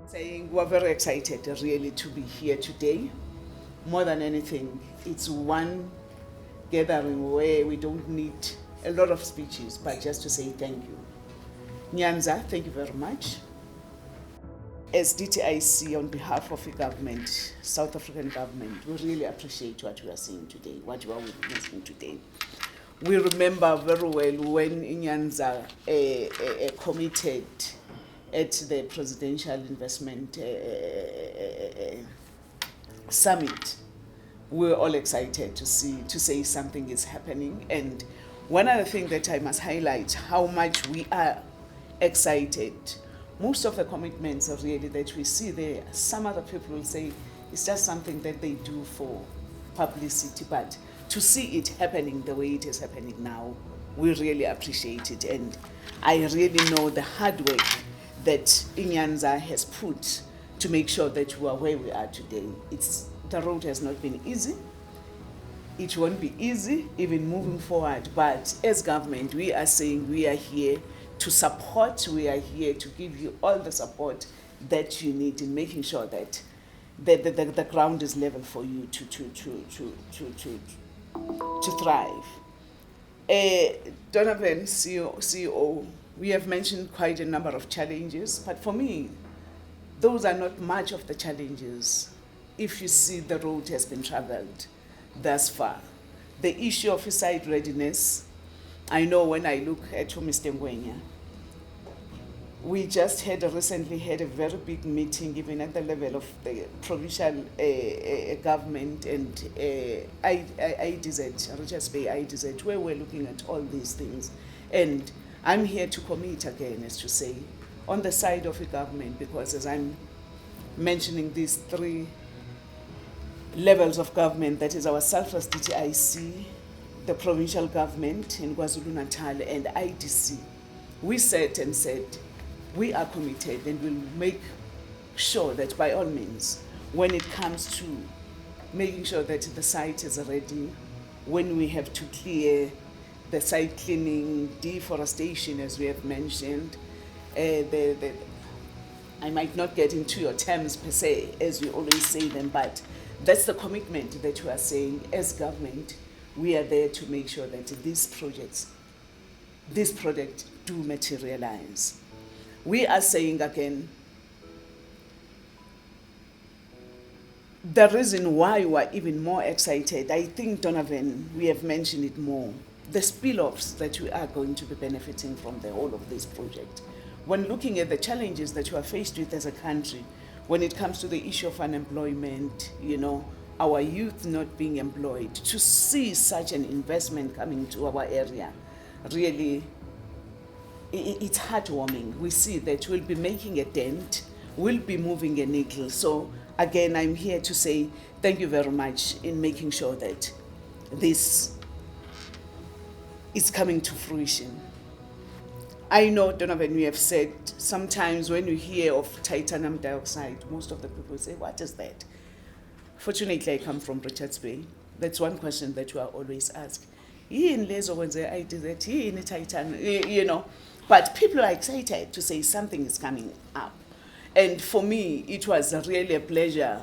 Saying we're very excited really to be here today. More than anything, it's one gathering where we don't need a lot of speeches, but just to say thank you. Nyanza, thank you very much. As DTIC, on behalf of the government, South African government, we really appreciate what we are seeing today, what you are witnessing today. We remember very well when Nyanza committed at the Presidential Investment Summit. We were all excited to say something is happening. And one other thing that I must highlight, how much we are excited. Most of the commitments are really that we see there. Some other people will say it's just something that they do for publicity, but to see it happening the way it is happening now, we really appreciate it. And I really know the hard work that Nyanza has put to make sure that we are where we are today. The road has not been easy. It won't be easy even moving forward, but as government, we are saying we are here to support, we are here to give you all the support that you need in making sure that the ground is level for you to thrive. Donovan, CEO, we have mentioned quite a number of challenges, but for me, those are not much of the challenges if you see the road has been traveled thus far. The issue of site readiness, I know when I look at Mr. Ngwenya, we just recently had a very big meeting even at the level of the provincial government and IDZ, Richards Bay IDZ, where we're looking at all these things. And I'm here to commit again, as to say, on the side of the government, because as I'm mentioning these three levels of government, that is ourselves as DTIC, the provincial government in KwaZulu-Natal and IDC, we sat and said, we are committed and will make sure that by all means, when it comes to making sure that the site is ready, when we have to clear the site cleaning, deforestation, as we have mentioned, I might not get into your terms per se, as you always say them, but that's the commitment that we are saying as government. We are there to make sure that this project do materialize. We are saying again, the reason why we're even more excited, I think, Donovan, we have mentioned it more, the spill-offs that we are going to be benefiting from the whole of this project. When looking at the challenges that you are faced with as a country, when it comes to the issue of unemployment, our youth not being employed, to see such an investment coming to our area, really, it's heartwarming. We see that we'll be making a dent, we'll be moving a needle. So again, I'm here to say thank you very much in making sure that this is coming to fruition. I know, Donovan, we have said sometimes when you hear of titanium dioxide, most of the people say, what is that? Fortunately, I come from Richards Bay. That's one question that you are always asked. Titanium, but people are excited to say something is coming up. And for me, it was really a pleasure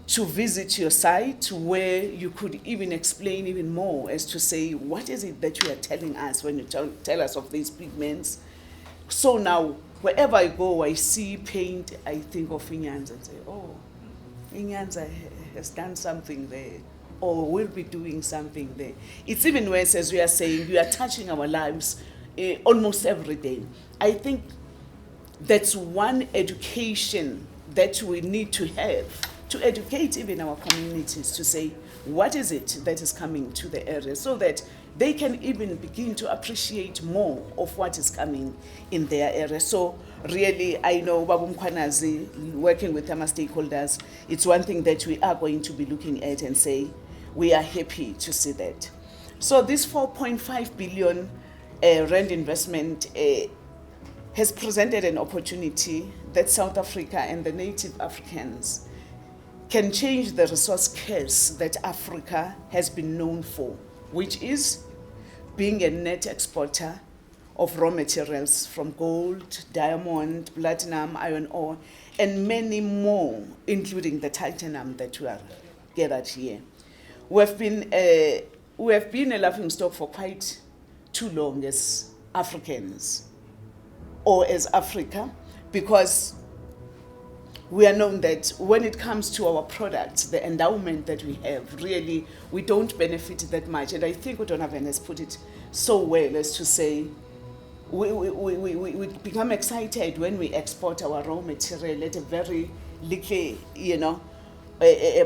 to visit your site where you could even explain even more as to say, what is it that you are telling us when you tell us of these pigments? So now, wherever I go, I see paint, I think of Nyanza and say, oh, Nyanza has done something there, or will be doing something there. It's even worse, as we are saying, we are touching our lives almost every day. I think that's one education that we need to have, to educate even our communities to say, what is it that is coming to the area, so that they can even begin to appreciate more of what is coming in their area. So really, I know Babu Mkwanazi, working with our stakeholders, it's one thing that we are going to be looking at and say, we are happy to see that. So this 4.5 billion rand investment has presented an opportunity that South Africa and the native Africans can change the resource curse that Africa has been known for, which is being a net exporter of raw materials from gold, diamond, platinum, iron ore, and many more, including the titanium that we are gathered here. We have been a laughingstock for quite too long as Africans, or as Africa, because we are known that when it comes to our products, the endowment that we have, really, we don't benefit that much. And I think Udonovan has put it so well as to say, we become excited when we export our raw material at a very little,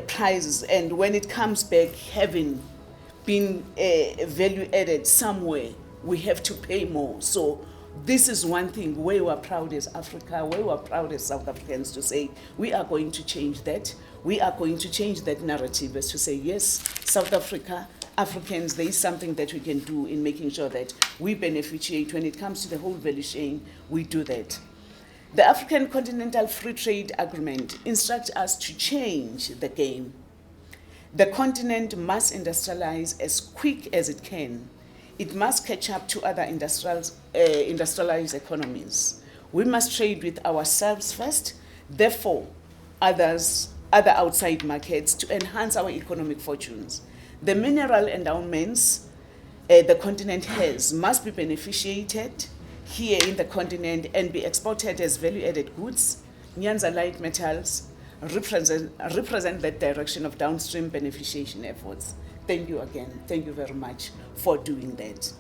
prices. And when it comes back, having been value added somewhere, we have to pay more. So this is one thing where we are proud as Africa, where we are proud as South Africans to say, we are going to change that. We are going to change that narrative as to say, yes, South Africa, Africans, there is something that we can do in making sure that we beneficiate. When it comes to the whole value chain, we do that. The African Continental Free Trade Agreement instructs us to change the game. The continent must industrialize as quick as it can. It must catch up to other industrialized economies. We must trade with ourselves first, therefore other outside markets, to enhance our economic fortunes. The mineral endowments the continent has must be beneficiated here in the continent and be exported as value-added goods. Nyanza light metals represent that direction of downstream beneficiation efforts. Thank you again. Thank you very much for doing that.